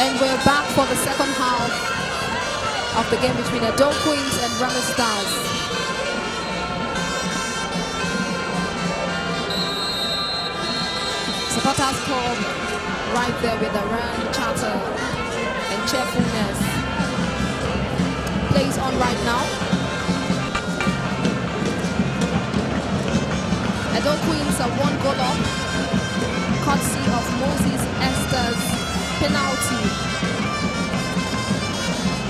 And we're back for the second half of the game between the Dome Queens and Remo Stars. Supporters come right there with the run, chatter, and cheerfulness. Plays on right now. The Dome Queens are 1 goal up, courtesy of Moses Esther's penalty.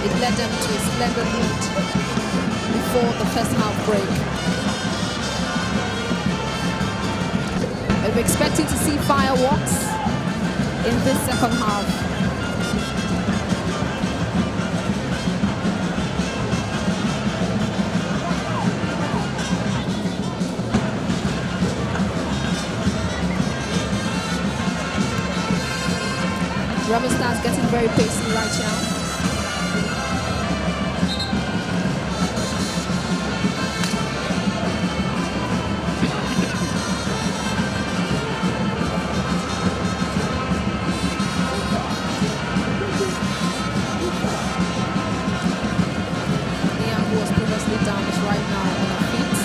It led them to a splendid lead before the first half break. And we're expecting to see fireworks in this second half. Remo Stars getting very pacey right now. Liam, who was previously down, is right now on her feet.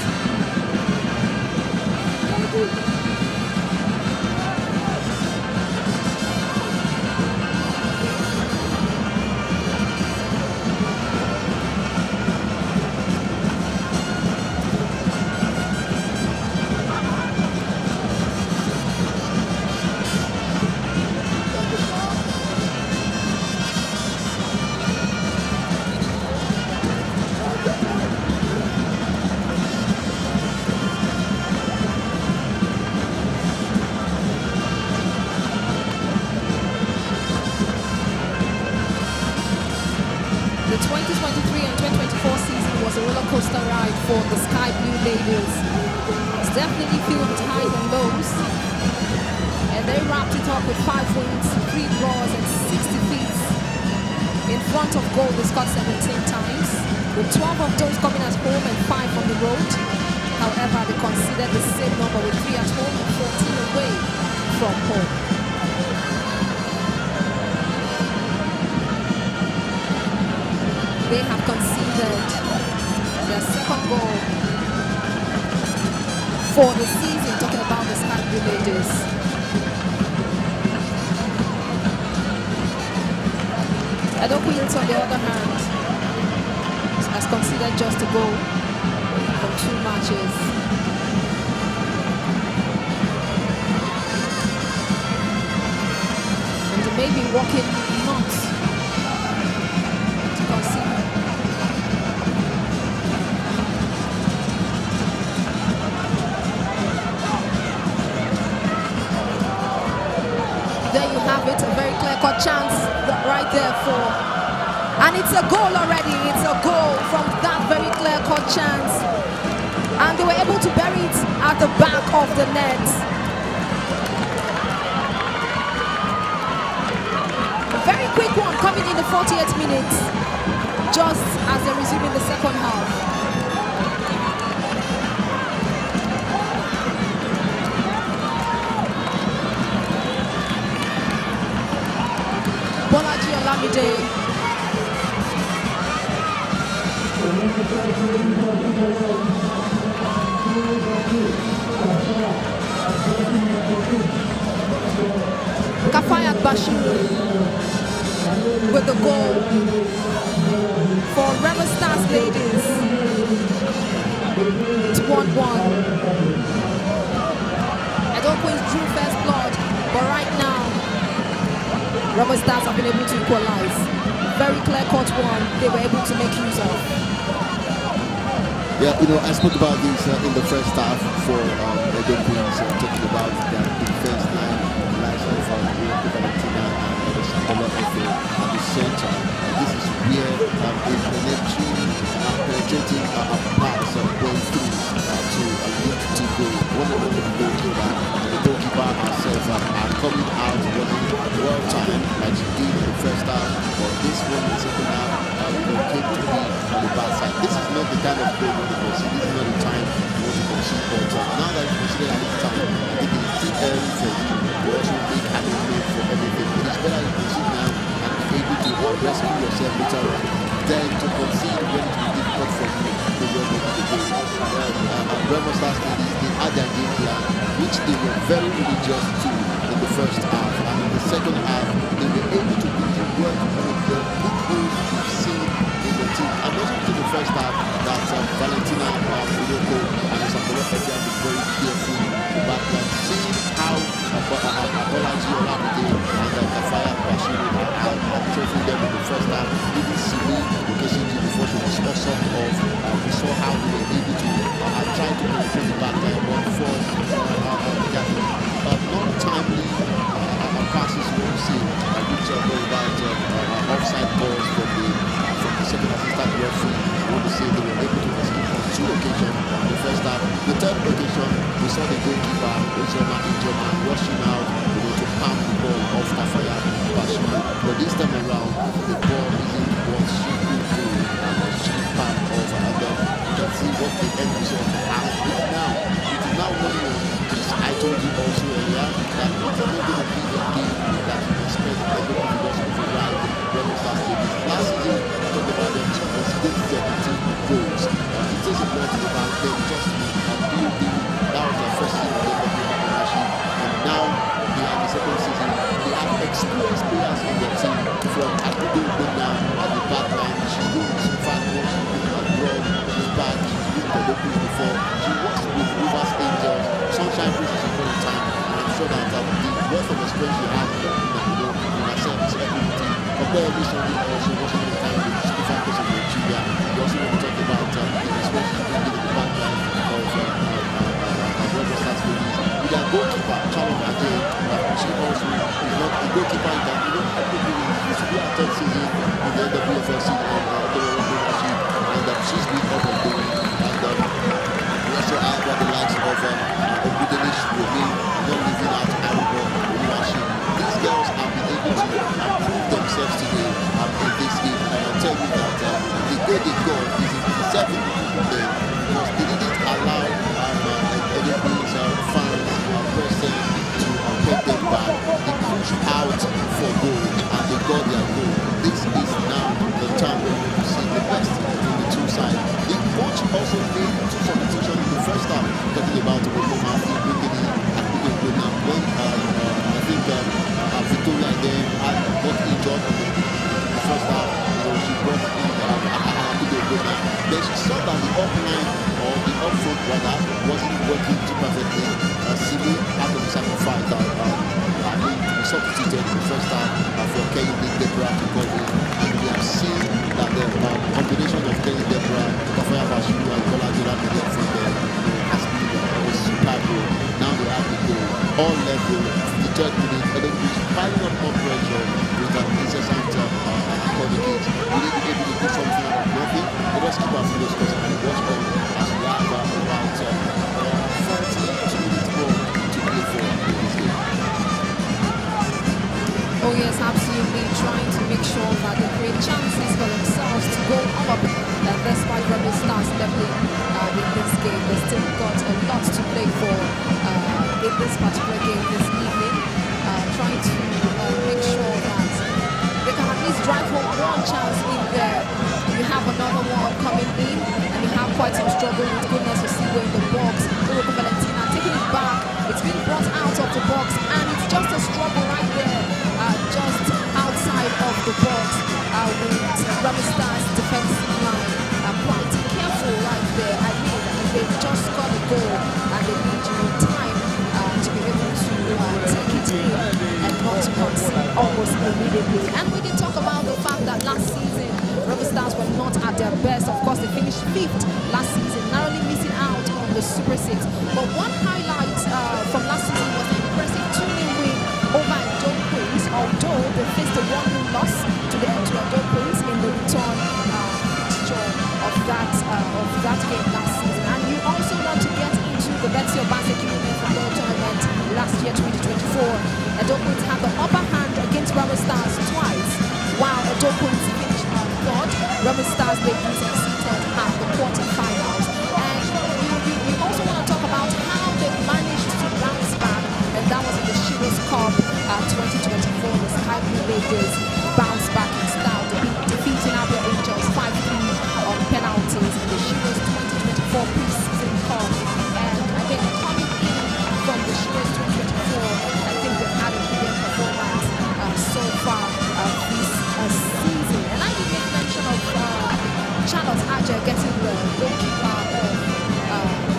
The 2023 and 2024 season was a roller coaster ride for the Sky Blue Ladies. It's definitely filled with highs and lows. And they wrapped it up with 5 wins, 3 draws, and 6 defeats. In front of goal, they scored 17 times, with 12 of those coming at home and 5 on the road. However, they conceded the same number with 3 at home and 14 away from home. They have conceded their second goal for the season, talking about the Sky Blue Ladies. Edo Queens, on the other hand, has conceded just a goal from 2 matches. And they may be working not to concede. There you have it, a very clear-cut chance right there for, and it's a goal already. It's a goal from that very clear-cut chance. and they were able to bury it at the back of the net. A very quick one coming in the 48th minute, just as they resume in the second half. Bolaji Olamide. Kafayat Bashir with the goal for Remo Stars ladies. It's 1-1. I don't think it's drew first blood, but right now Remo Stars have been able to equalize. Very clear-cut one they were able to make use of. Yeah, I spoke about this in the first half for Edo Queens, talking about the defense line, the likes of Valentina and NWFL at the center. This is where a penetrating pass going through to lead to goal. One of them the goalkeeper herself are coming out well timed like she did in the first half, but this one in the second half came to be on the bad side. This is not the kind of play you want to concede. This is not the time you want to concede, but now that you consider at this time, I think it is still early for you to also make an improvement for everything. It is better you concede now and be able to rescue yourself later on than to concede when it will be difficult for you to run over the game. Remo Stars ladies, they had their game plan, which they were very religious to in the first half, and in the second half, they were able to really work with the good goals we've seen in the team. I mentioned in the first half that Valentina Udoko and Isabella Fetty have been very careful about that, seeing how Bolaji Olamide and Kafayat Bashir are tracing them in the first half. Even Simi Okeshiji, before she was also off, we saw how they were able to try to penetrate the back line, but for non-timely passes, we will see which are going about offside balls from the second assistant referee. We want to say they were able to escape on 2 occasions in the first half. The third occasion, we saw the goalkeeper Ijoma rushing out to palm the ball off Kafayat Bashir. But this time around, the ball isn't what she could do, and she palmed off, and you can see what the end result has been now. It is now 1-1. I told you also earlier that it's not going to be the game that you expect everyone to just override Remo Stars ladies. Last season, we talked about them conceding 17 goals. It is important about them just building. That was their first season in the Premiership, and now they are in the second season. They have experienced players in their team, from Ogbemudia at the back line. She knows in fact what she did abroad. She's back. She's been to the Olympics before. She works with Rivers Angels. Sunshine Bridge is a great time, and I'm sure that the wealth of experience you have in herself is everything. Compare this one also working in the time with Stephen Costa in Nigeria. We also want to talk about the experience she's bringing in the back line of Remo Stars ladies. With their goalkeeper, Charlotte Ade, she also is not a goalkeeper that used to be our third season in the NWFL season of the Premiership, and she's been up and doing, and we also have the likes of Ogbemudia, not leaving out Aribo, Oluwaseun. These girls have been able to prove themselves today in this game, and I'll tell you that the goal they got is in 7 because they didn't allow everybody's fans present to get them back. They pushed out for goal and they got their goal. This is now the time when we see the best from the two sides. The coach also made 2 substitutions in the first half, talking about the Roma bringing in Ogbemudia when I think Victoria then got injured in the first half, so she brought in Ogbemudia. Then she saw that the upline or the upfront rather wasn't working too perfectly. Simi had to sacrifice that substituted in the first half for Kenny Deborah to come in, and we have seen that the combination of Kenny Deborah, Kafayat Bashir and Bolaji Olamide from there has been a super goal. Now they have the goal all level, 53rd minute, and then he's piling up more pressure with an incessant communicate. We need to be able to do something out of nothing. Let us keep our fingers crossed and watch on as we have about definitely trying to make sure that they create chances for themselves to go up. Despite Remo Stars definitely in this game, they still got a lot to play for in this particular game this evening. Trying to make sure that they can at least drive home one chance in there. You have another one coming in, and you have quite some struggle with goodness to see in the box. Urugu Valentina taking it back. It's been brought out of the box, and it's just a struggle right there, just outside of the box with Remo Stars defensive line. Quite careful right there. I mean, they've just got a goal, and they need time to be able to take it in and not concede almost immediately. And we did talk about the fact that last season Remo Stars were not at their best. Of course, they finished 5th last season, narrowly missing out on the Super 6. But one highlight from last season was an impressive 2-0 win over Edo Queens, although they faced a 1-0 loss to the Edo Queens in the return fixture of that game last season. And you also want to get into the Betsy Obaseki Women's Football Tournament last year, 2024. Edo Queens had the upper hand against Remo Stars twice, while Edo Queens finished third. Remo Stars ladies succeeded at the quarterfinals. And you also want to talk about how they managed to bounce back, and that was in the Shiros Cup 2024. The Sky Blue ladies bounced back in style, defeating Abia Angels 5-3 on penalties in the Shiros 2024 pre-season cup. And I think coming in from the Shiros 2024, I think they've had a brilliant performance so far this season. And I did make mention of Charlotte Aja getting the goalkeeper of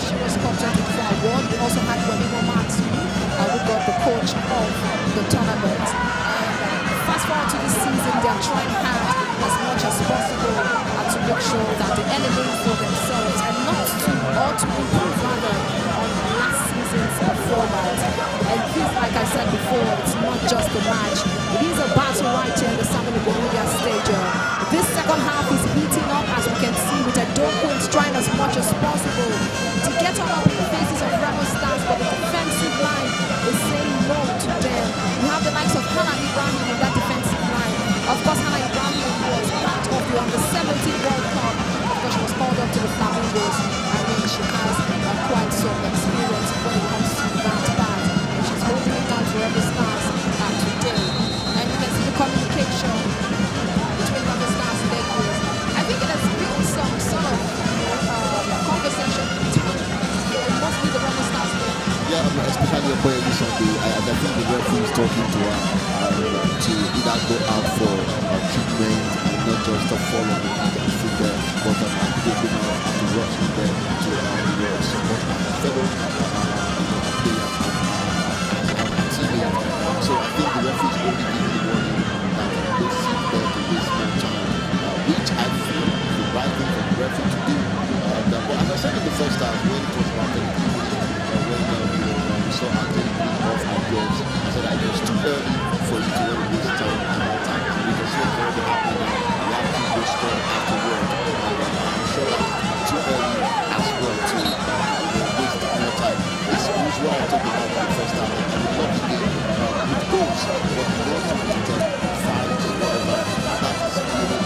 Shiros Cup 2024 award. We also had Wemimo Matsu, who got the coach of the tournament. And fast forward to this season, they are trying hard as much as possible to make sure that they elevate for themselves and not to, or to improve rather on last season's performance. And this, like I said before, it's not just a match, it is a battle right here in the Ogbemudia Stadium. This second half is heating up, as we can see, with Edo Queens trying as much as possible to get on up in the faces of Remo Stars, but the defensive line is saying no to them. You have the likes of Hannah Ibrahim in that defensive line. Of course, Hannah Ibrahim was part of the under-17 World Cup because she was called up to the Flamingos. I mean, she has quite some experience when it comes to that part, and she's holding it down for Remo Stars today. And you can see the communication between Remo Stars and their players. I think it has been some sort of conversation between mostly the Remo Stars players. Yeah, especially a player this Sunday. I think the referee is talking to her to either go out for treatment and not just to fall on the pitch and sit there, but I think they're going to have to rush in there to support my fellow players and teammates. So I think the referee is only giving the warning that they sit there to waste more time, which I feel is the right thing for the referee to do. But as I said in the first half, when it was about 33 minutes, when we saw Anthony playing off our gloves, I said that it was too early for you to really waste time at that time. Because what's already happening now, we have to go score afterward. And I'm sure that it's too early as well to waste more time. This is what I talked about in the first half. I would love the game with goals, but we want to protect 5 to whatever. That is really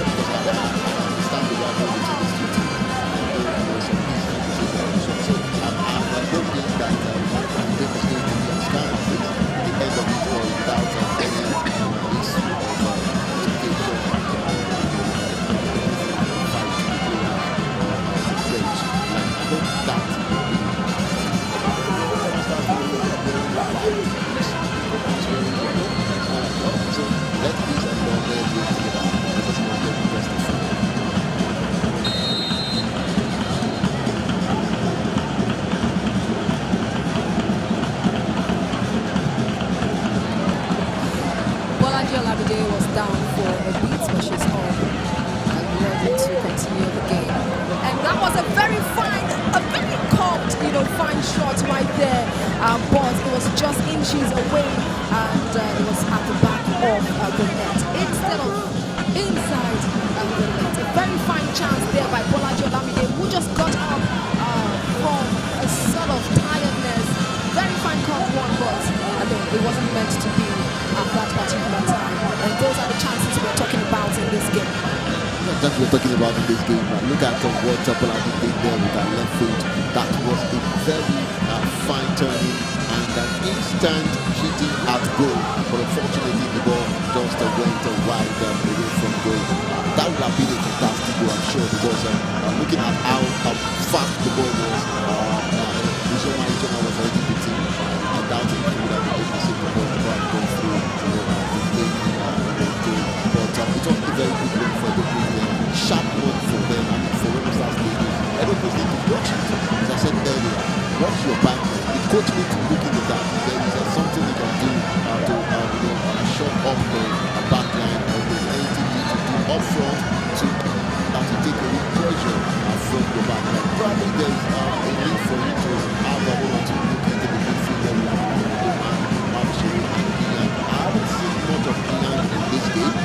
because I understand the rivalry between these two teams. I'm hoping that the game is going to be as kind of the end of it all without any issue of education I hope that so let peace and love live together. Let us not get invested. Olabide was down for a beat, but she's on and ready to continue the game. And that was a very curved, fine shot right there. But it was just inches away, and it was at the back of the net instead of inside the net. A very fine chance there by Olabide, who just got up from a sort of tiredness. Very fine curved one, but I think it wasn't meant to be at that you're talking about in this game. Look at what Boladi did there with that left foot. That was a very fine turning and an instant hitting at goal. But unfortunately, the ball just went wide away from goal. That would have been a fantastic goal, I'm sure, because looking at how fast the ball was, the reason why Jonah was already beaten, I doubt if he would have been able to save the ball to go through the game goal. But it was a very good win for the Queens. Sharp one for them, I mean, for Remo Stars ladies. I don't know if they can watch it. As I said earlier, watch your back. The coach needs to look into that. There is something they can do to shut up the back line, or there's anything you can do up front to take away pressure from the back line. Probably there's a need for you to have a moment to look into the midfield area. I haven't seen much of Ian in this game.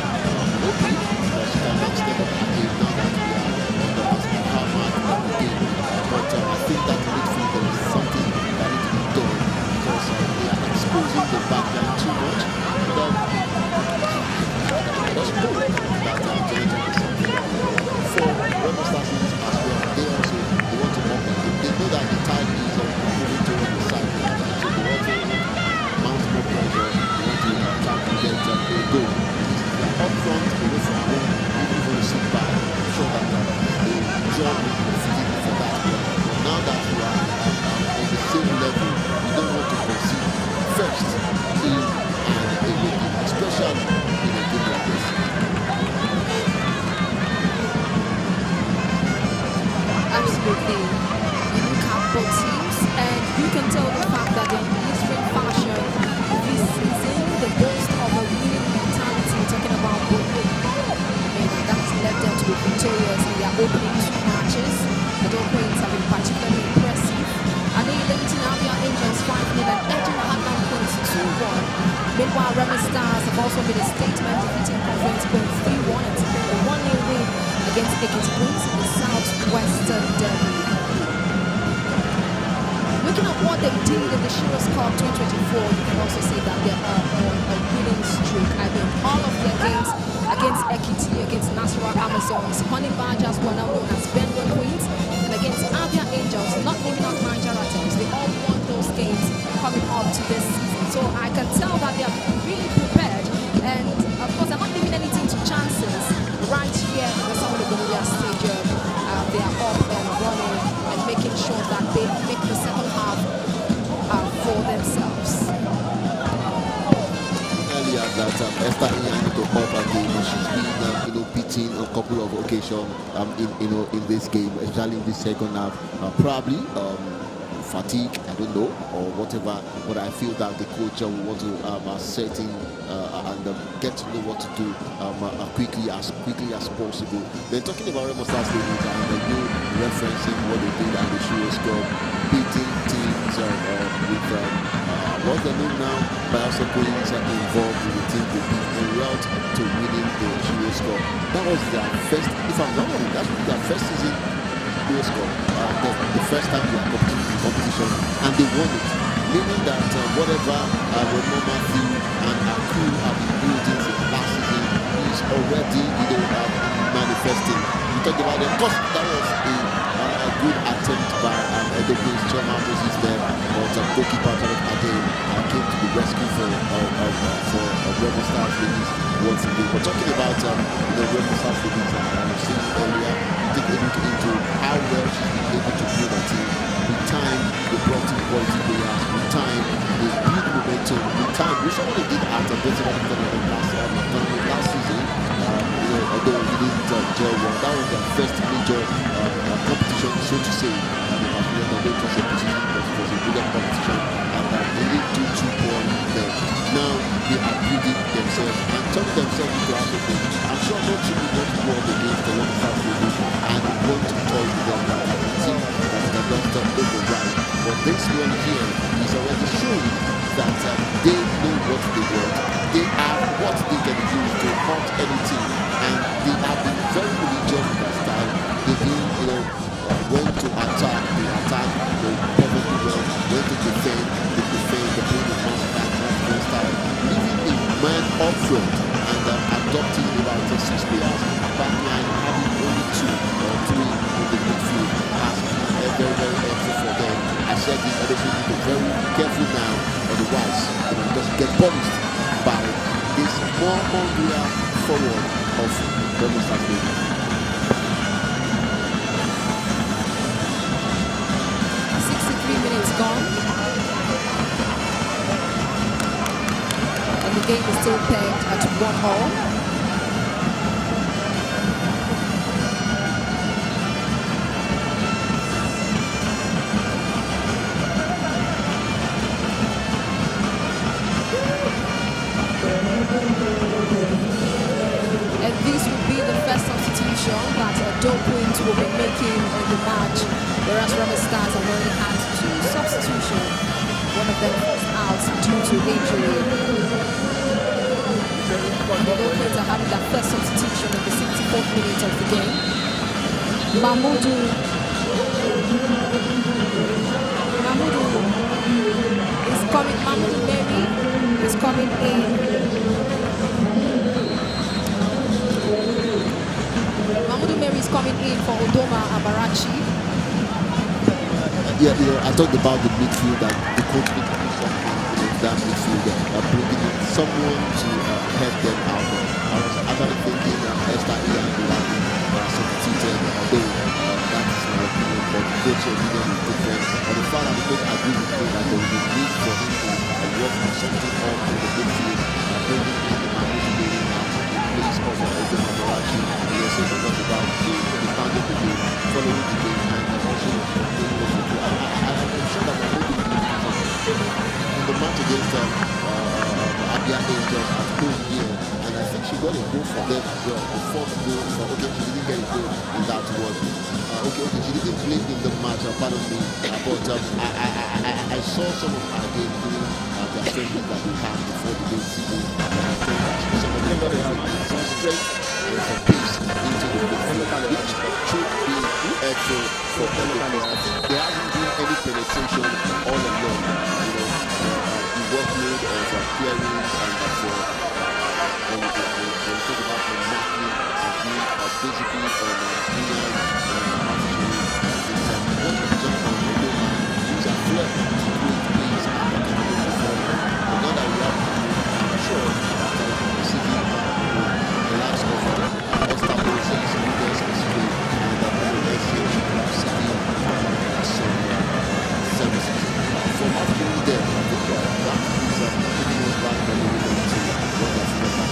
Okay, because she can have stepped up the game now that we are on the last half of the game. But I think that midfield there is something that needs to be done, because they are exposing the back line too much. Just know that for Remo Stars as well, they also want to mount the game. They know that the tide is moving towards the side, so they want to mount more pressure. They want to try to get a goal. Up front, away from home, even though you sit back, I'm sure that they draw physical for that. But now that we are on the same level, we don't want to concede first in and away, especially in a game like this. Absolutely. You look at both teams, and you can tell the fact that they're in blistering fashion this season. The boast of a winning mentality, talking about both. And that's led them to be victorious in their opening two matches. The Dog Queens have been particularly impressive. And they eliminated Abia Angels 5-0 and edging Hatland Queens 2-1. Meanwhile, Remo Stars have also made a statement, defeating Conference Queens 3-1 and securing a 1-0 win against Ekiti Queens in the Southwestern Derby. Looking at what they did in the Sheroes Cup 2024, you can also say that they are on a winning streak. I mean, all of their games against Ekiti, against Nasarawa Amazons, Honey Badgers, who are now known as Bengal Queens, and against Abia Angels, not naming out Nigeria teams, they all won those games coming up to this season. So I can tell that they are really prepared, and of course, they're not leaving anything to chances. Right here in the Ogbemudia Stadium, they are up and running and making sure that they make the second half for themselves. Earlier that Esther Ian to up again, she's been beaten on a couple of occasions in this game, especially in the second half. Probably fatigue, I don't know, or whatever, but I feel that the coach will want to set in and get to know what to do quickly as possible. Then talking about Remo Stars ladies, and you referencing what they did at the Sheroes Cup, beating teams with what's the name now? Bielsa Queens involved in the team they beat en route to winning the Sheroes Cup. That was their first, if I'm not wrong, that was their first season Sheroes Cup, the first time they are competing in competition, and they won it. Meaning that whatever Remo Matthew and our crew have been building since last season is already manifesting. We talked about them because that was a good attempt by the Queen's chairman Moses there, but goalkeeper Ade came to the rescue for Remo Stars ladies once again. But talking about the Remo Stars ladies, I've seen earlier, dig into how well she's been able to build a team. With time, they brought in quality players. With time, they built momentum. With time, we saw what they did at the last season. Although we didn't gel well, that was their first major competition, so to say. They have played a great competition, but it was a bigger competition, and they didn't do too poorly there. Now they are building themselves and turning themselves into something. I'm sure no team will want to go up against the Remo Stars ladies and want to toy with them like a team that can just override. But this one here is already showing that they know what they want. They have what they can use to hurt any team, and they have been very religious with their style. They've been, when to attack, they attack perfectly well. When to defend, they defend. They play the master style, leaving a man up front and adopting about 6 players back line, having said this, I just need to be very careful now, otherwise, just get punished by this more hungrier forward of Remo Stars. 63 minutes gone. And the game is still pegged at 1-1. And this will be the first substitution that Doquint will be making in the match, whereas Remo Stars have already had 2 substitutions. One of them was out due to injury. The Doquint are having their first substitution in the 64th minute of the game. Mahmoudou is coming. Mahmoudou Mary is coming in. Mahmoudou Mary is coming in for Odoma Abarachi. Yeah, I talked about the midfield that the coach needs to do something in that midfield, bringing in someone to help them out. I was actually thinking Esther Ian substituted, although that is my opinion, but the coach's opinion is different. But the fact that the coach agreed with me that there was a need for him to work on something up in the midfield, bringing in the Mahmoudou Mary now in place of Odoma Abarachi. He also talked about the founding the game, following the game, and also I'm sure that in the match against Abia Angels at home here, and I think she got a goal for them as well. The fourth goal for she didn't get a goal in that one. She didn't play in the match, pardon me, but I saw some of her game during their training that we had before the game season. Some of them got some strength and some pace into the midfield, which should be helpful for them because I think there hasn't been any penetration all along. The workload of clearing and for when we talk about the marking has been basically on Benin and what was done on Odoma is a flip to create pace and accountability for them. But now that we have I'm sure that receiving the likes of Esther Moses, Lucas and Spain and some services. From after them, I think that is taking us back a little bit to what I feel like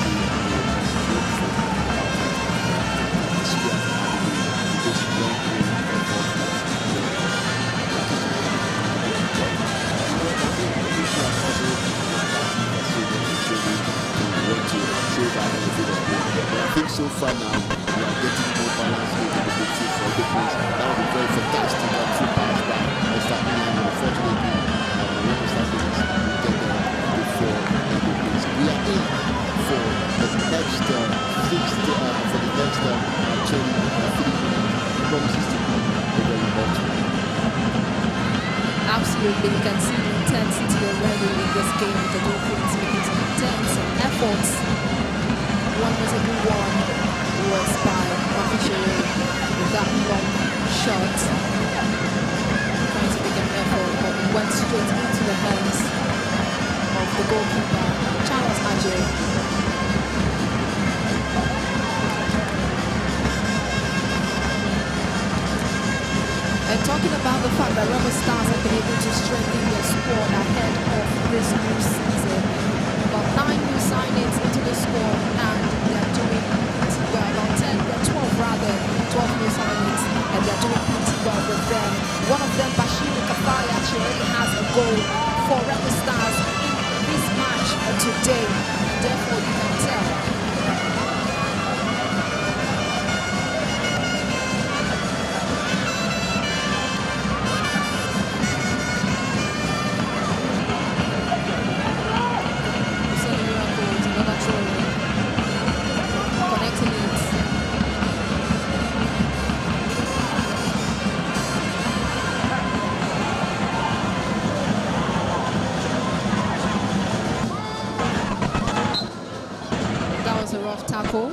I think so far now we are getting more balance in the midfield for the place. That would be very fantastic. Two pass by Esther Ian. Unfortunately, Remo Stars will get there before the place. We are in for the next promises to be very important. Absolutely, you can see the intensity already in this game. The Dolphins making some intense efforts. One was a good one, was by Mafishere with that long shot. Trying to make an effort, but it went straight into the hands of the goalkeeper, Charles Ajay. And talking about the fact that Remo Stars have been able to strengthen their squad ahead of this new season. About 9 new signings into the squad, and they're doing pretty well. About 10, they're 12 rather, 12 new signings, and they're doing pretty well with them. One of them, Bashir Kafai, actually already has a goal for Remo Stars in this match today. Therefore, you can tell. Tackle.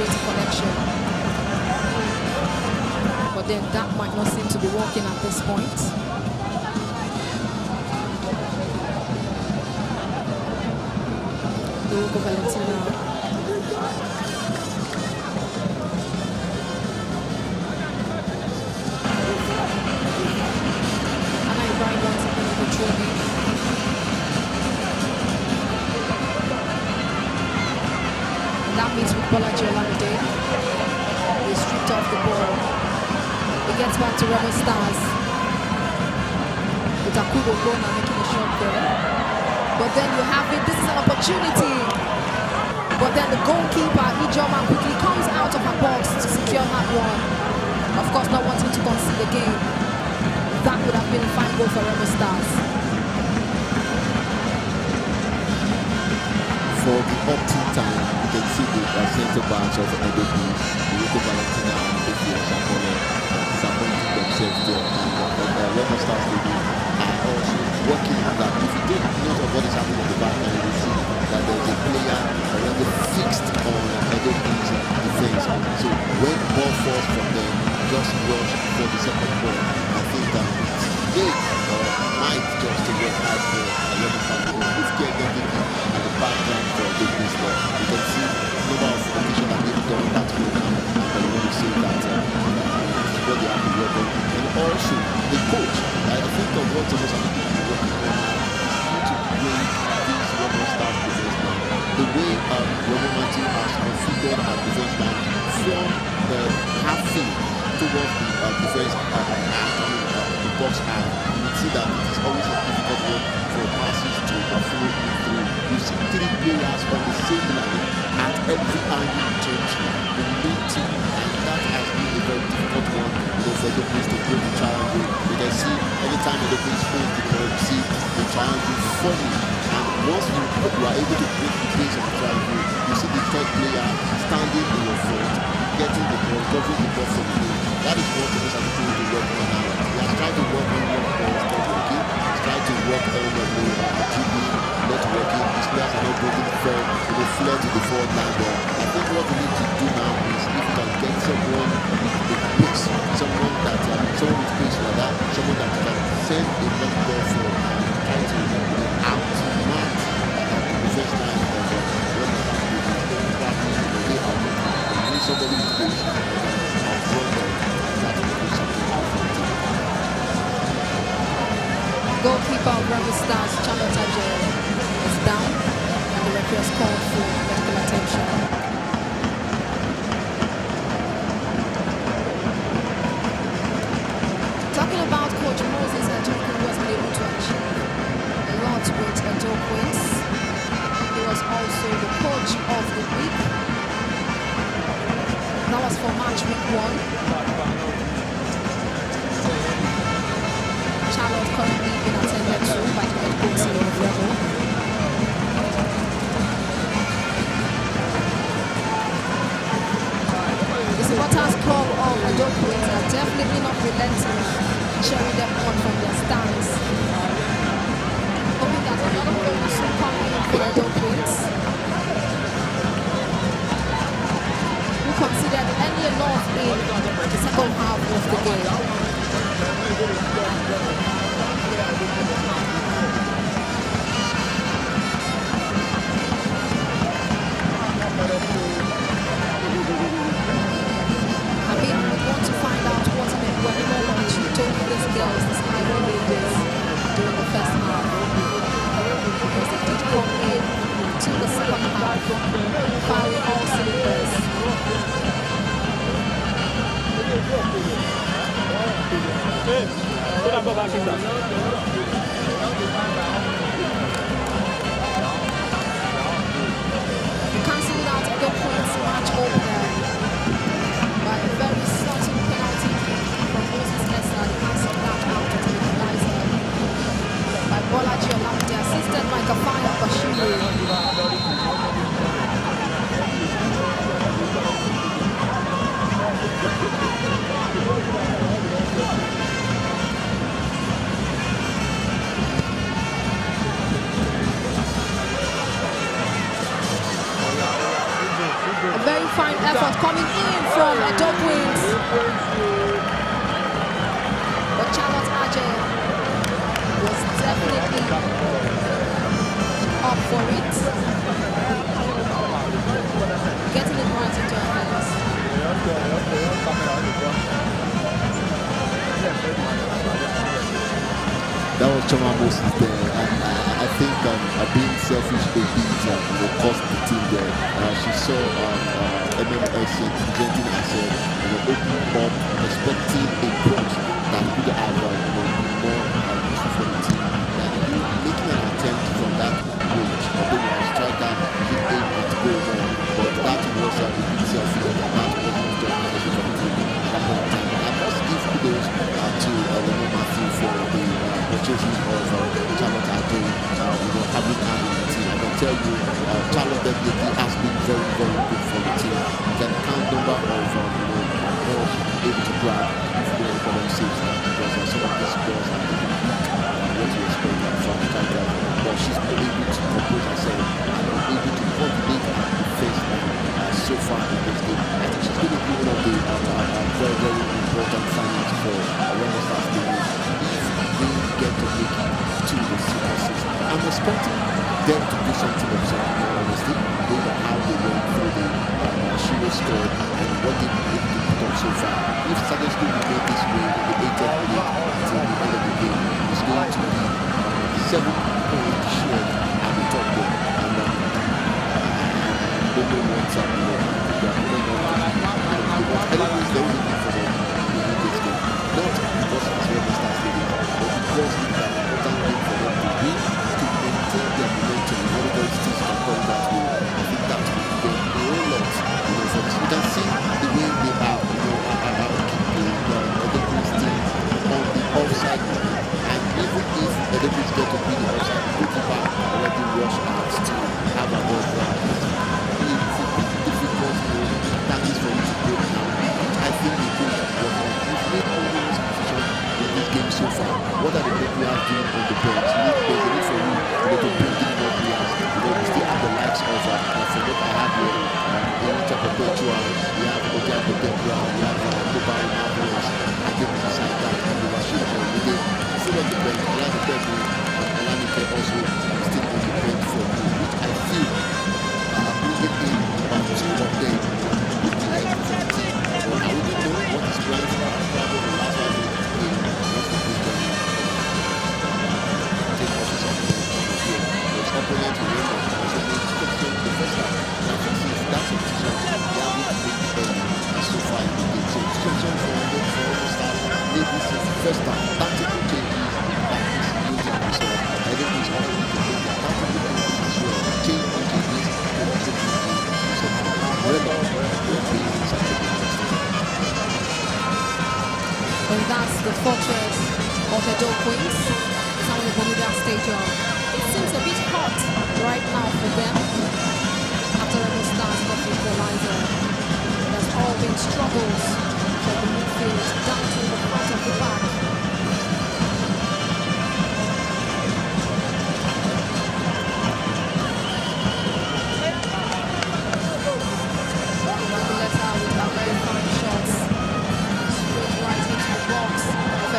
create a connection. But then that might not seem to be working at this point. Lugo Valentina. That means with Bolaji Olamide, they stripped off the ball. It gets back to Remo Stars. With Akubo Goma making a shot there. But then you have it, this is an opportunity. But then the goalkeeper, Ijoma, quickly comes out of her box to secure that one. Of course, not wanting to concede the game. That would have been a fine goal for Remo Stars. For the opting time, you can see the centre backs of NWFL, Remo Valentina and Benin disappointing themselves there. And Remo Stars are also working on that. If you take note of what is happening on the back line, you will see that there is a player already fixed on NWFL's defense. So when the ball falls from them, just rush for the second ball. I think that they might just work out for Remo Stars. If they get at the back line for the business there, you can see the number of occasions that they've done that program, and you want to say that what they have to work on. And also the coach, I think of what Thomas and people are working on now is how to bring these Remo Stars defense line. The way Remo Matthew has configured our defense line from the half field towards the defense the box half, you will see that it is always a difficult one for passes to flow through. You see three players on the same line at every angle you change the main team, and that has been a very difficult one for the place to play the triangle. You can see anytime the place holds the ball, you see the triangle forming, and once you are able to break the place of the triangle, you see the third player standing in your front, getting the ball, covering the ball from you. That is what Thomas has been to work on now. He has tried to work on long balls, not working. He's tried to work on the dribbling, not working. His players are not breaking the front, they flare to the forward line there. I think what we need to do now is if we can get someone with pace, someone with pace like that, someone that can send a long ball for try to outmatch the first line of what is happening. We need somebody with pace up front. Goalkeeper of Remo Stars, Charlotte Ajay, is down, and the referee has called for medical attention. Talking about Coach Moses Ajoku, who has been able to achieve a lot with Ajokuins. He was also the coach of the week. That was for match week 1. Charlotte currently being attended to by the head coach of Remo. The supporters club of Ajokuins are definitely not relenting, cheering them on from their stands. Hoping that another goal will soon come in for Ajokuins, who considered any enough in the second half of the game. I mean, we want to find out what when she told these girls, the Sky Blue ladies, during the first half. Because they did come in to the second half, firing all cylinders. Cancelling out the points match opener by a very subtle penalty kick from Moses Mesa. They cancelled that out to the equalizer by Bolaji Olamide, assisted by Kafaya Bashiru. A very fine effort coming in from Edo Queens. But Charlotte Ajay was definitely up for it. Getting it right into her hands. That was Choma Moses there, and I think being selfish a bit cost the team there. She saw MMS presenting herself, opening up, expecting a coach that could have been more useful for the team. And making an attempt from that range, although the striker did aim at goal more, but that was a bit selfish, and that wasn't just necessary for the team at that point in time. And I must give kudos to Remo Matthew for the purchasing of Charlotte Ajay, having her in the team. I can tell you, Charlotte definitely has been very, very good for the team. You can count number of balls able to grab if you don't call them saves, because some of these balls are really what you expect from the striker. But she's been able to compose herself and able to coordinate and defense so far in this game. I think she's going to be one of the very, very important finals for Remo Stars Benin. Get to make it to the Super Six. I'm expecting them to do something of something more honestly, based on how they went through the Shiro score and what they've been able to put on so far. If Saturday will remain this way in the 8th minute until the end of the game, it's going to be 7-point share at the top there. And don't know what's happening. Anyways, they're looking for them to win this game. Not because it's Remo Stars Stadium, but because it's an important game for them to win, to maintain their momentum. Whatever it is can come that way. I think that will be a whole lot. For this, you can see the way they are, keeping the Edo team on the offside line. And even if Edo get to be the offside, the goalkeeper already rushed out to have a ball grab. It's difficult tactics for you to go now. I think the coach was like, we've made all those decisions in this game so far. What are the big players doing on the bench? There's a need for you to bring in more players. We still have the likes of, from what I have here, Inter Perpetua, we have Odia Perpetua, we have Koba Marvelous, I think beside that, and the Rashid Olide, still on the bench, Olani Pepe, and Olani Pepe also still on the bench for me, which I feel bringing in about two of them would be like for the team. But I wouldn't know what is planned for the last one in what's the big take office of his opponent to win also made the first half. And I think since that competition, they are able to make so far in the game. So decision for Remo Stars made this first half. Tactical changes that is using result. I think it's also need to make their tactical changes as well. Change changes and also bring in somehow. Remo will be such a good team. Well, that's the fortress of Edo Queens, Ogbemudia Stadium. It seems a bit hot right now for them after Remo Stars got the equalizer. There's all been struggles for the midfield down to the front of the back.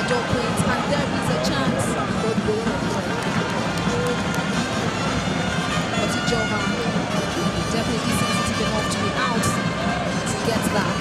Edo Queens, and there is a chance. But Ijoma definitely sensitive enough to be out to get that.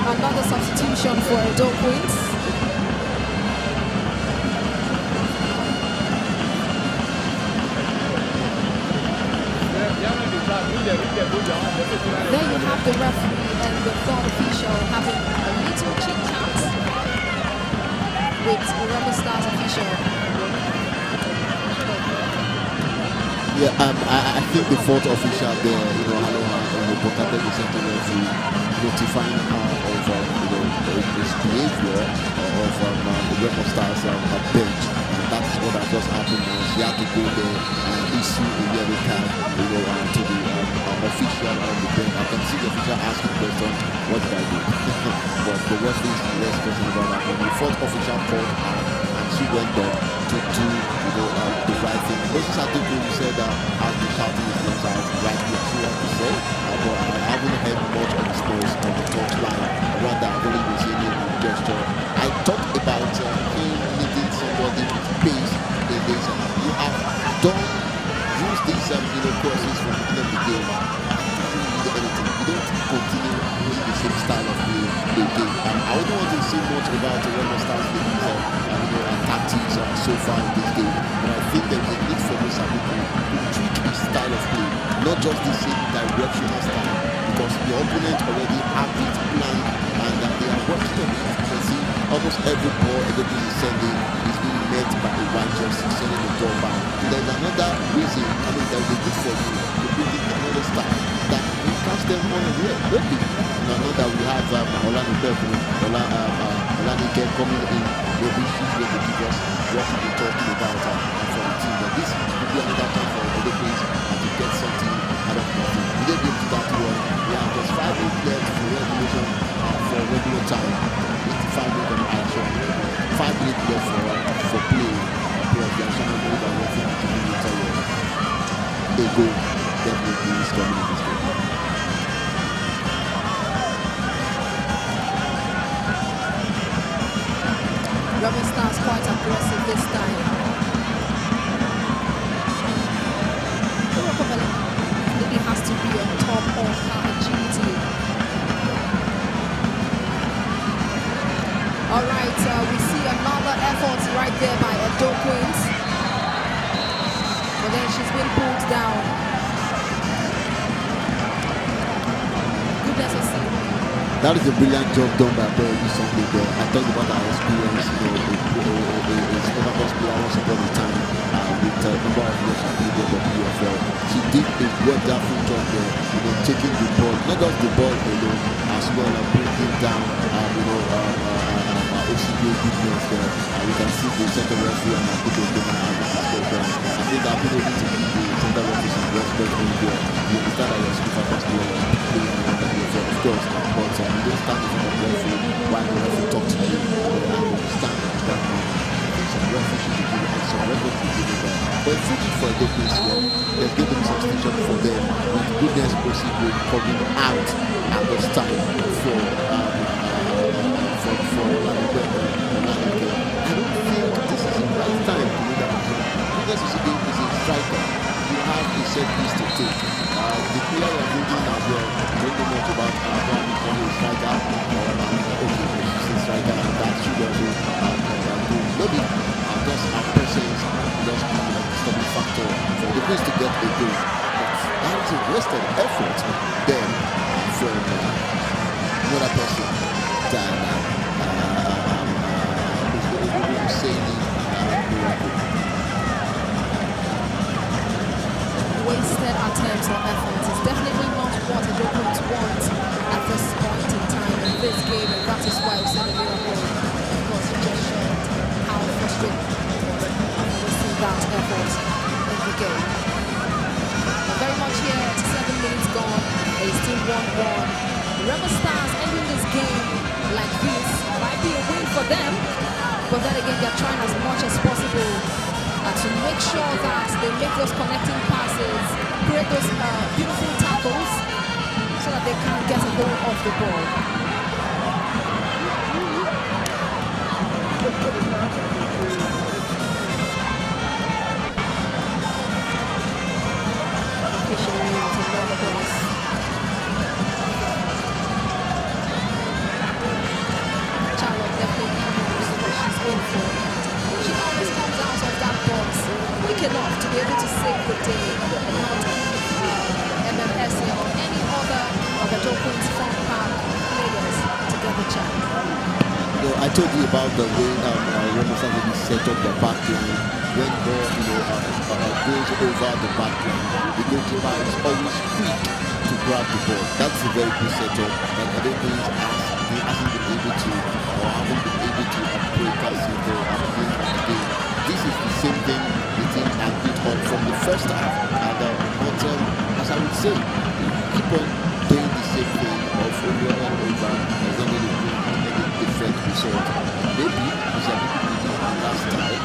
Another substitution for Edo Queens. Stars official. Yeah, I think the fourth official there, Aloha, contacted the center referee, notifying her of his behavior of the Remo Stars bench. And that is what has just happened now. She had to go there and issue a yellow card, to the official on the bench. I can see the official asking the question, what did I do? But the referee is less question about that. When the fourth official called her, and she went on to do the right thing. Moses Adeku said that has been shouting his names out rightly as well to say, but I haven't heard much of his voice on the top line. Rather, I've only been seeing him in gesture. I talked about him needing somebody with pace in this. You have done use these courses from the beginning of the game. You don't need anything. You don't continue with the same style of play game. I wouldn't want to see much about the Remo Stars and tactics so far in this game. But I think there is a need for Musa Buku to tweak his style of play, not just the same directional style, because the opponent already have it planned and they are working on it. You can see almost every ball everybody is sending is being met by a white jersey sending the ball back. There's another reason, there's a need for you to bring in another style that will catch them on the way. Maybe another we have Olani Bebu, Olani coming in. Maybe she's going to give us what we're talking about for the team. But this could be another time for other players to get something out of nothing. We didn't get to that one. We have just 5 minutes left for regulation for regular time. 85 minutes of action. 5 minutes left for play. The National Board are working to do a goal definitely is coming in this game. Remo Stars quite aggressive this time. Maybe has to be on top of her agility. Alright, we see another effort right there by Edo Queens. But then she's been pulled down. Goodness of sea. That is a brilliant job done by Berry Sunday there. I talked about our experience, it's never just player once upon a time with the number of years she played in the NWFL. She did a wonderful job there, taking the ball, not just the ball alone, as well as bringing down, OCBA goodness there. We can see the center referee and Ogbemudia having discussion. I think that people need to give the center referee some respect over there. You understand that you're super fast player playing in the NWFL, of course, but you don't stand in front of the referee while the referee talk to you, and you stand in front of the some referee should be given and some referee should be given. But if you for a good place here, there's going to be substitution for them with goodness possible coming out at this time for I don't think this is the right time to do that. Goodness is a striker. You have a set piece to take. The player you're thinking as well, don't know much about becoming a striker or she's a striker and that should also maybe just our presence just be a disturbing factor for the place to get a goal. But that is a wasted effort then from another person than wasted attempts or efforts is definitely not what the Jokovic wants at this point in time in this game, and that is why we said a miracle. Of course, it just showed how frustrating it was wasting that effort in the game. But very much here, 7 minutes gone, it's still 1-1. Remo Stars ending this game like this might be a win for them, but then again, they're trying as much as possible to make sure that they make those connecting passes, create those beautiful tackles, so that they can get a goal off the ball. Charlotte definitely knows what she's in for. She always comes out of that box quick enough to be able to save the day and not MMS or any other of the Jokovic front pack players to get the chance. I told you about the way Remo Stars really set up their back line. When ball, goes over the back line, the goalkeeper is always quick to grab the ball. That's a very good setup, and I don't think he hasn't been able to, or haven't been able to break us in the beginning of the game. This is the same thing the team has built on from the first half, and as I would say, keep on doing the same thing of over and over. It's not going to bring any different result. Maybe it's a little bit the last time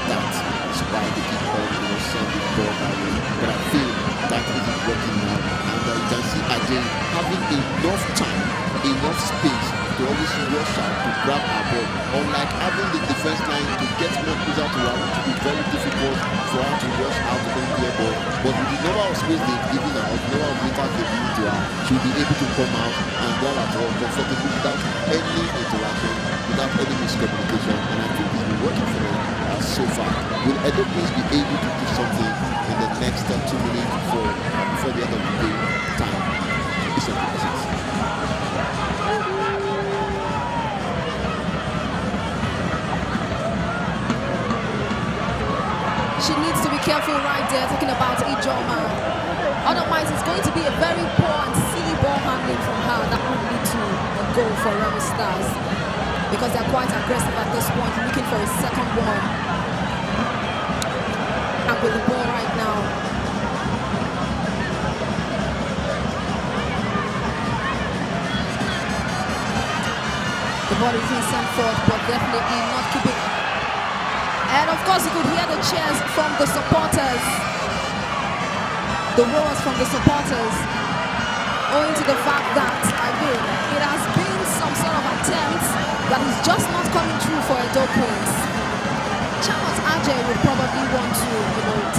that's why they keep on sending the ball that way. But I feel that isn't working now, and you can see again having enough time, enough space to always rush out to grab our ball. Unlike having the defense line to get more closer to her, which will be very difficult for her to rush out to the ball. But with the number of space they've given her, the number of meters they've given to her, she'll be able to come out and grab her ball comfortably without any interaction, without any miscommunication. And I think it's been working for them so far. Will Edo please be able to do something in the next 2 minutes before the end of the game time? It's a process. She needs to be careful right there, talking about Ijoma. Otherwise, it's going to be a very poor and silly ball handling from her that will lead to a goal for Remo Stars, because they're quite aggressive at this point, looking for a second one. And with the ball right now. The ball is being sent forth, but definitely not keeping. And of course, you could hear the cheers from the supporters, the roars from the supporters, owing to the fact that, again, it has been some sort of attempt that is just not coming through for Edo Queens. Charles Ajay would probably want to,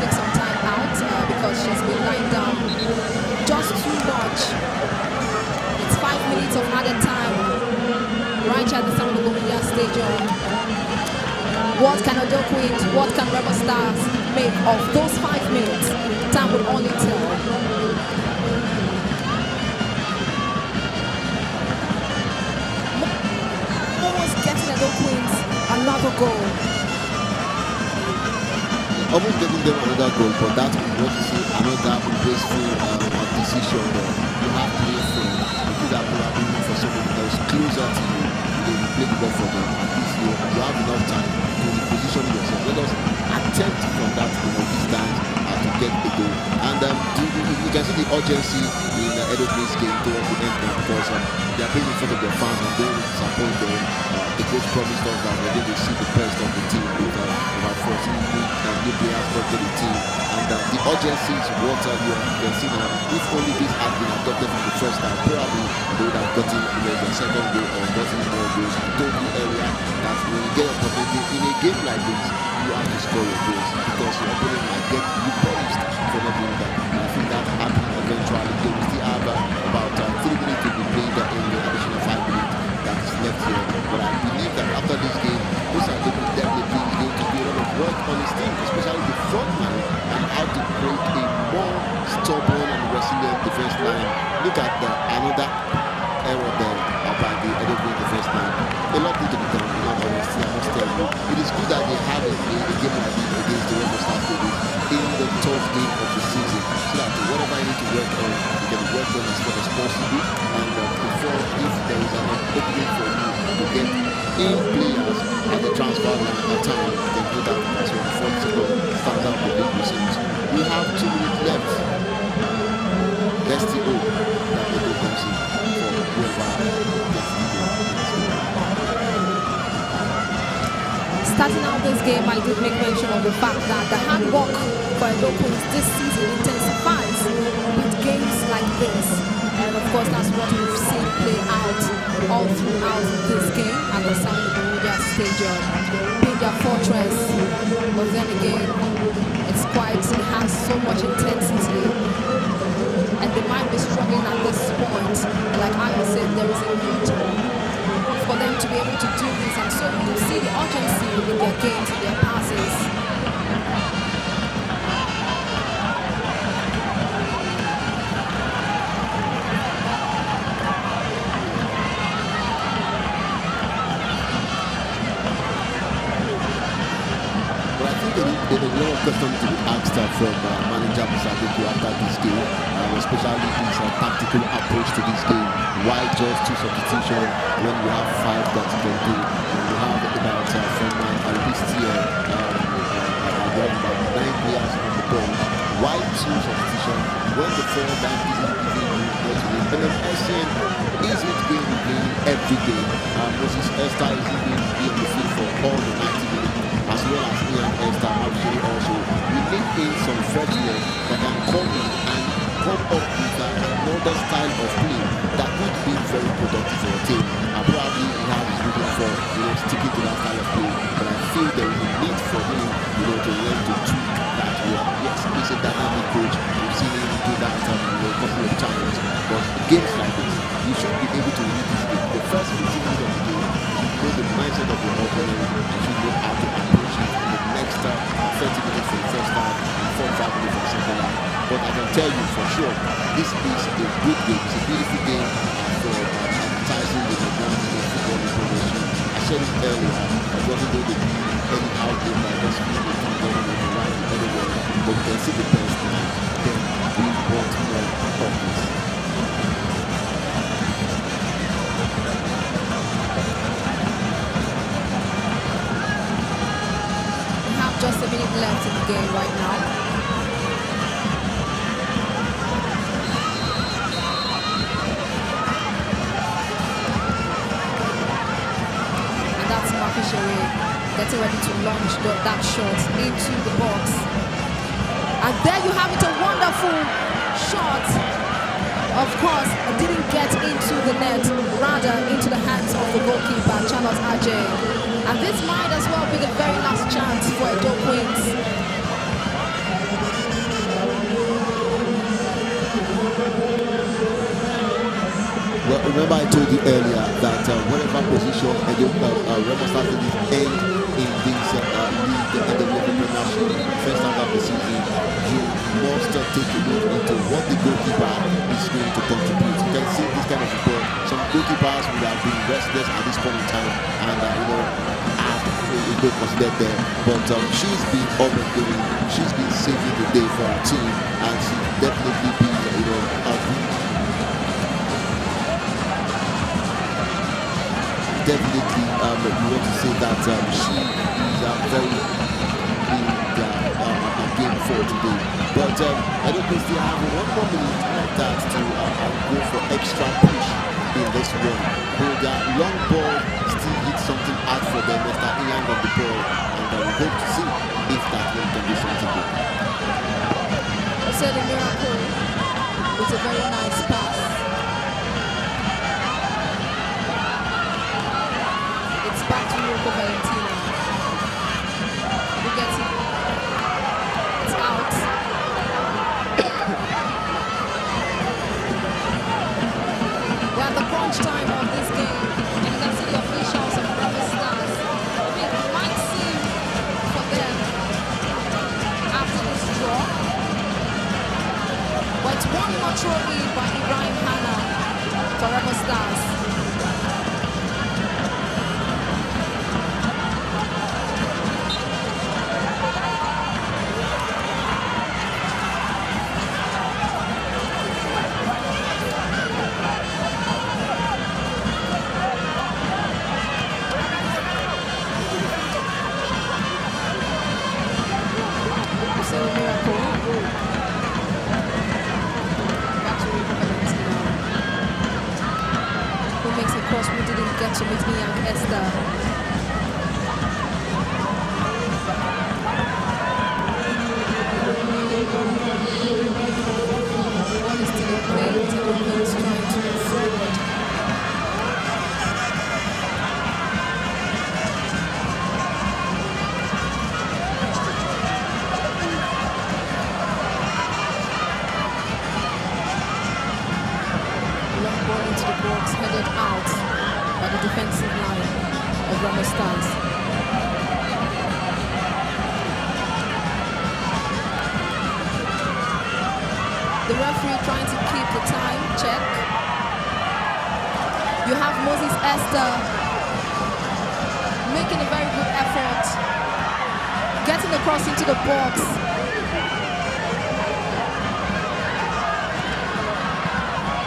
take some time out because she's been lying down just too much. It's 5 minutes of added time right here at the Ogbemudia Stadium. What can Edo Queens, what can Remo Stars make of those 5 minutes? Time will only tell. Almost getting Edo Queens another goal. Almost getting them another goal, but that would see another wasteful decision there. You have to play from, you could have been for somebody else closer to you. You play the ball for them. At least you have enough time to reposition yourself. Let us attempt from that distance to get the goal. And you can see the urgency in Edo Queens game towards the end now, because they are playing in front of their fans and they will disappoint them. The coach promised us that we're going to see the best of the team with about 14 new players brought to the team. And the urgency is what you can see now. If only this had been adopted from the first time, probably they would have gotten the second goal or gotten more goals. I told you earlier that when you get an opportunity in a game like this, you have to score your goals, because your opponent might get you punished for not doing that. And I think that happened eventually. They will still have about 3 minutes to be played in the additional 5 minutes that is left here. But I believe that after this game, those are definitely going to do a lot of work on his team, especially the front line, and how to create a more stubborn and resilient defense line. Look at another error there by the Edo Queens defense line. A lot needs to be done, in all honesty, I must tell you. It is good that they have a game like this against the Remo Stars in the 12th game of the season, so that whatever you need to work on, you can work on as much as possible. And before, if there is an opening for you to get in players at the transfer line at time, you can do that. That's when the fourth season stands out the big results. We have 2 minutes left. Let's still hope that the goal comes in for whoever gets the goal. Starting out this game, I did make mention of the fact that the hard work for Edo Queens this season intensifies with games like this. And of course, that's what we've seen play out all throughout this game at the Ogbemudia Stadium. Being their fortress, but then again, it has so much intensity. And they might be struggling at this point. Like I said, there is a need for them to be able to do this, and so you see the urgency in their games, in their passes. there's a lot of questions to be asked from manager Musadeku after this game, especially his tactical approach to this game. Why just 2 substitutions when we have 5 that you can do? And we have about from at least here, we have about 9 players on the bench. Why 2 substitutions when the 4 man isn't giving you what you need? And then SCN isn't going to be every day. Moses Esther isn't going to be on the field for all the 90 minutes. As well as Ian Esther actually also. We need in some freshmen that can come in and come up with another style of play that would be very productive for a team. And probably he has his reason for sticking to that style of play. But I feel there is a need for him to learn to tweak that way. Yes, he's a dynamic coach. We've seen him do that a couple of times. But games like this, you should be able to read this game. The first 15 minutes of the game, you know the mindset of your opponent, you should know how to approach it in the next 30 minutes for the first half and 45 minutes for the second half. But I can tell you for sure, this is a good game. It's a beautiful game for advertising the Nigerian football information. I said it earlier, I wasn't going to be anyhow game by just being a team going on the right anywhere. But we can see the best now. Then we want more of this. Just a minute left in the game right now. And that's Makishere getting ready to launch that shot into the box. And there you have it, a wonderful shot. Of course, it didn't get into the net, rather into the hands of the goalkeeper, Charlotte Ajay. And this might as well be the very last chance for Edo Queens. Well, remember I told you earlier that whatever position Remo Stars end in this league, the NWFL Premiership, first half of the season, you must take a look into what the goalkeeper is going to contribute. You can see this kind of football. Some goalkeepers would have been restless at this point in time, and go considered there, but she's been overdoing, she's been saving the day for her team, and she's definitely been, definitely, you want to say that she is very big game for today. But I don't think they have 1 more minute like that to go for extra push in this one. But their long ball still hit something out for them. Mr. Ian on the ball, and we hope to see if that one can do something good. I said a miracle. It's a very nice pass. It's back to Rocco Valentina. Who gets it? It's out. We're at the crunch time of this game, and you can see the officials of Remo Stars. It might seem for them after this draw, but it's 1 more throw in by Ibrahim Hanna for Remo Stars. To meet me young Esther. Ball is still playing, is trying to move forward. Long ball into the box, headed out by the defensive line of Remo Stars. The referee trying to keep the time check. You have Moses Esther making a very good effort, getting across into the box.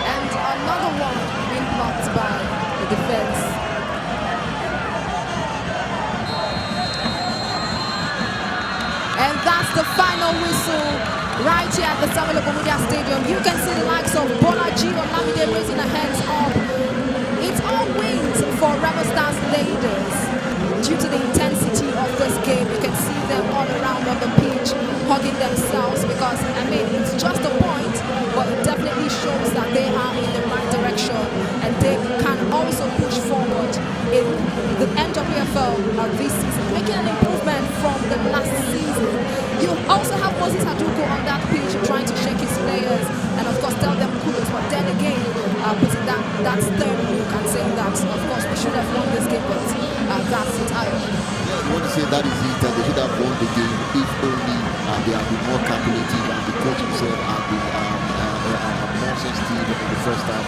And another one being blocked by the defense. And that's the final whistle right here at the Ogbemudia Stadium. You can see the likes of Bolaji Olamide raising their hands up. It's all wins for Remo Stars ladies. Due to the intensity of this game, you can see them all around on the pitch, hugging themselves because, I mean, it's just a point, but it definitely shows that they are in the right direction and they can also push forward in the NWFL this season, making an improvement from the last season. You also have Moses Haduko on that pitch trying to shake his players and, of course, tell them kudos, but then again, putting that third look and saying that, of course, we should have won this game, but that's it. Yeah, you want to say that is it, and they should have won the game if only they have been more calculative and the coach himself had been more sensitive in the first half of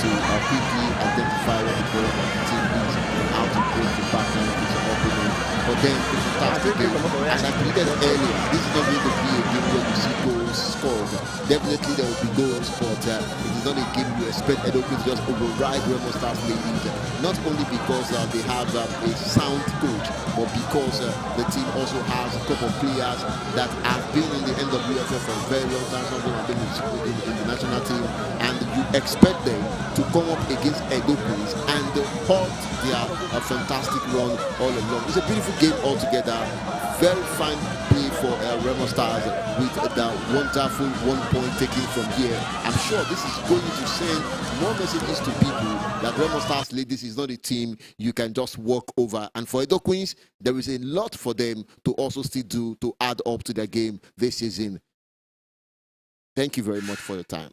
to quickly identify what the goal of the team is and how to break the pattern of his opponent. But then if you start the game, as I predicted earlier, this is not going to be a game where you see goals scored. Definitely there will be goals, but it is not a game you expect Edo to just override Remo Stars ladies. Not only because they have a sound coach, but because the team also has a couple of players that have been in the NWFL for a very long time. Some of them have been in the national team, and you expect them to come up against Edo Queens and halt their fantastic run all along. It's a beautiful game altogether. Very fine play for Remo Stars with the wonderful 1 point taken from here. I'm sure this is going to send more messages to people that Remo Stars ladies is not a team you can just walk over. And for Edo Queens, there is a lot for them to also still do to add up to their game this season. Thank you very much for your time.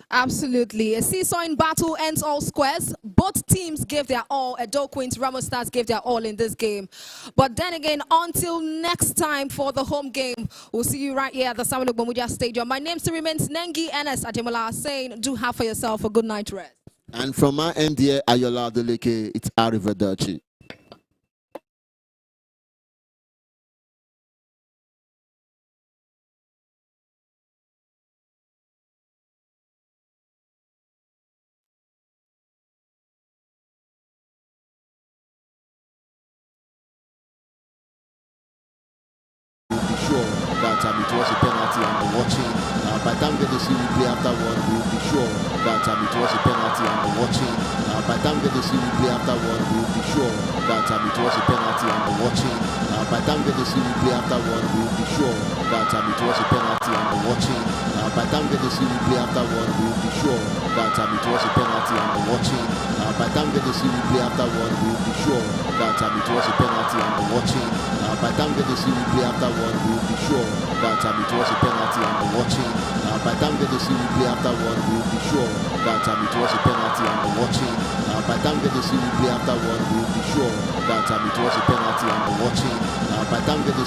Absolutely. A seesaw in battle ends all squares. Both teams gave their all. Edo Queens, Remo Stars gave their all in this game. But then again, until next time for the home game, we'll see you right here at the Ogbemudia Stadium. My name still remains Nengi NS Ademola, saying do have for yourself a good night rest. And from my end here, Ayola Adeleke, it's arrivederci. It was a penalty, and watching by the time we get to see replay after one, we will be sure that it was a penalty, and watching by the time we get to see replay after one, we will be sure that it was a penalty, and watching by the time we get to see replay after one, we will be sure that it was a penalty, and watching by the time we get to see replay after one, we will be sure that it was a penalty, and watching by the time we get to see replay after one, we will be sure that it was a penalty, and watching by the time we get to see replay after one, we will be sure that it was a penalty, and watching by the time we get to see replay after one, we will be sure that it was a penalty, and watching by the time we get to see replay after one, we will be sure that it was a penalty, and watching by the time we get to see replay after one, we will be sure that it was a penalty, and watching by the time we get to see replay after one, we will be sure that it was a penalty, and watching by the time we get to see replay after one, we will be sure that it was a penalty, and watching by the time we get to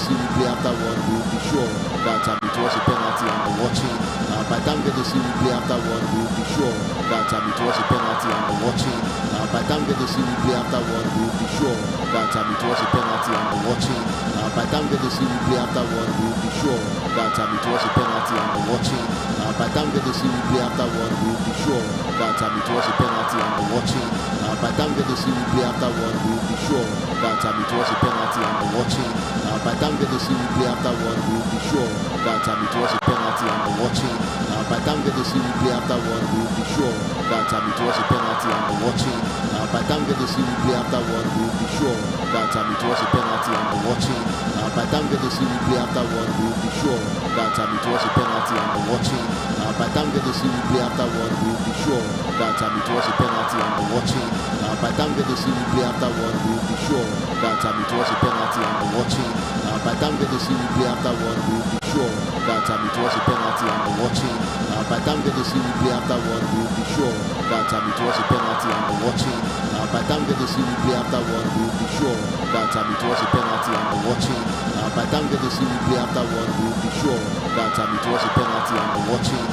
see replay after one, we will be sure that it was a penalty, and watching by the time we get to see replay after one, we will be sure that it was a penalty, and watching by the time we get to see replay after one, we will be sure that it was a penalty, and watching by the time we get to see replay after one, we will be sure that it was a penalty, and watching by the time we get to see replay after one, we will be sure that it was a penalty, and watching by the time we get to see replay after one, we will be sure that it was a penalty, and watching by the time we get to see replay after one, we will be sure that it was a penalty, and watching by the time we get to see replay after one, we will be sure that it was a penalty, and watching by the time we get to see replay after one, we will be sure that it was a penalty, and watching by the time we get to see replay after one, we will be sure that it was a penalty, and watching by the time we get to see replay after one, we will be sure that it was a penalty, and watching by the time we get to see replay after one, we will be sure that it was a penalty, and watching by the time we get to see replay after one, we will be sure that it was a penalty, and watching by the time we get to see replay after one, we will be sure that it was a penalty, and watching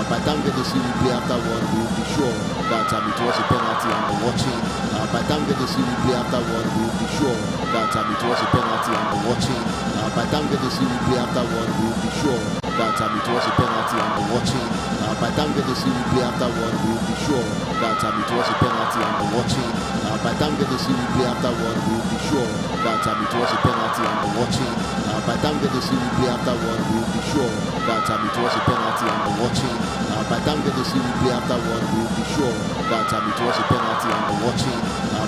by the time we get to see replay after one, we will be sure that it was a penalty, and watching By the time we get to see replay after one, we will be sure that it was a penalty and the watching. By the time we get to see replay after one, we will be sure that it was a penalty and the watching. By the time we get to see replay after one, we will be sure that it was a penalty and the watching. By the time we get to see replay after one, we will be sure that it was a penalty and the watching. By the time we get to see replay after one, we will be sure that it was a penalty and the watching. By the time we get to see replay after one, we will be sure that it was a penalty and the watching.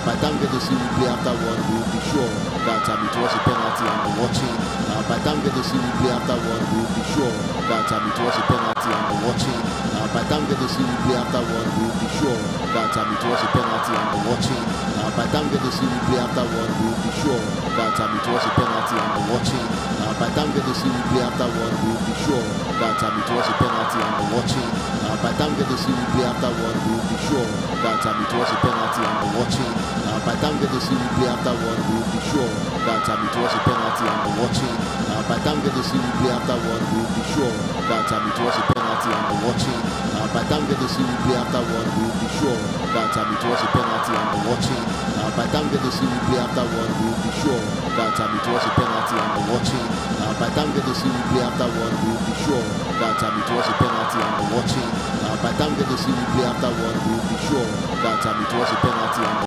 By the time we get to see replay after one, we will be sure that it was a penalty and the watching. By the time we get to see replay after one, we will be sure that it was a penalty and the watching. By the time we get to see replay after one, we will be sure that it was a penalty and the watching. By the time we get to see replay after one, we will be sure that it was a penalty and the watching. By the time we get to see replay after one, we will be sure that it was a penalty and the watching. By the time we get to see replay after one, we will be sure that it was a penalty and the watching. By the time we get to see replay after one, we will be sure that it was a penalty and the watching. By the time we get to see replay after one, we will be sure that it was a penalty and the watching. By the time we get to see replay after one, we will be sure that it was a penalty and the watching. By the time we get to see replay after one, we will be sure that it was a penalty and the watching. By the time we get to see replay after one, we will be sure that it was a penalty and the watching. By the time we get to see replay after one, we will be sure that it was a penalty and